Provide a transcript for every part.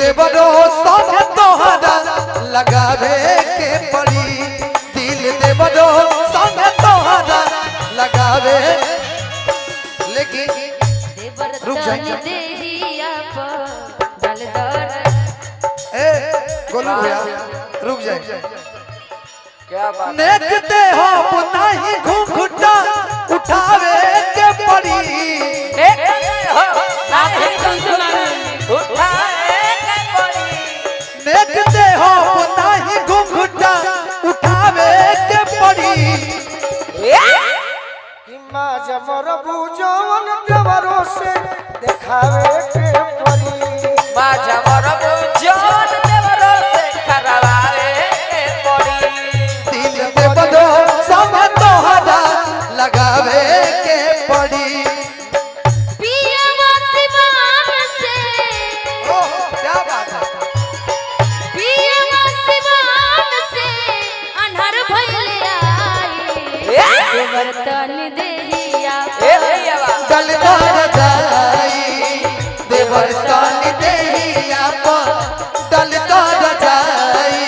देवरो संग तोहरा लगावे के पड़ी दिल देवरो संग तोहरा लगावे लेकिन रुक जाइए गोलू भैया रुक जाइए क्या बात देखते हो नहीं घूंघटा उठावे के पड़ी देखते हो नहीं घूंघटा उठावे के पड़ी माँ जमर बुझवन देवरों से दिखावे के पड़ी माँ जमर बुझवन देवरों से करवावे के पड़ी दिल देवरो सब तोहरा लगावे के पड़ी क्या बात है डलदार जाई देवरतान देहिया पर डलदार जाई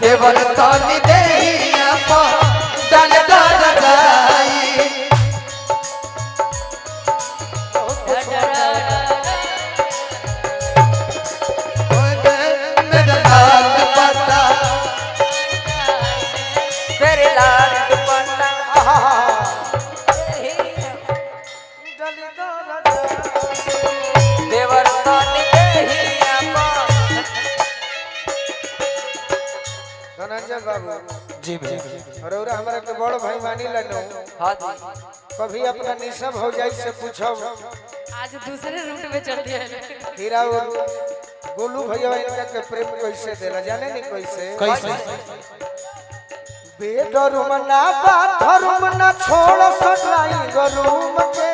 देवरतान देहिया पर डलदार जाई मेरा लाल पता तेरे लाल दुपट्टा देवरतान देहिया पर धनंजय बाबू जी भैया और हमारे के बड़ भाई मानी लनो हां कभी अपना निशा भौजाई से पूछो आज दूसरे रूट में चल दिया हीरा गोलू भैया इनका के प्रेम कैसे देला जाने नहीं कैसे कैसे बेडरूम ना बाथरूम ना छोड़ सटाई रूम के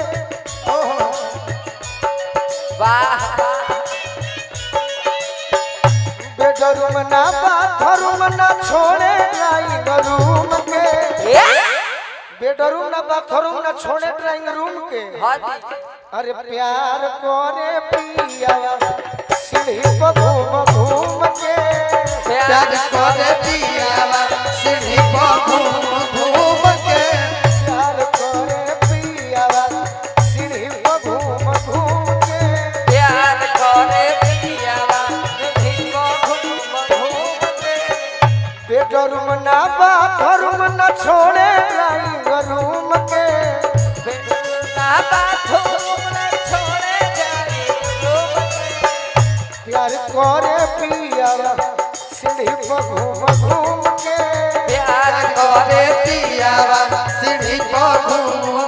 वाह बेडरूम ना बाथरूम ना छोड़े ड्राइंग रूम के बेडरूम ना बाथरूम ना छोड़े ड्राइंग रूम के हां अरे प्यार करे पिया सीढ़ी पर घूम घूम के प्यार करे पियावा सीढ़ी पर घूम घूम के प्यार करे पिया सीढ़ी पर घूम घूम के प्यार करे पियावा देखो घूम घूम के बेडरूम ना बाथरूम ना छोड़े ड्राइंग रूम के ना बाथरूम ना छोड़े जाई रूम प्यार करे पिया सीढ़ी पर घूम घूम के प्यार करे पियावा सीढ़ी पर घूम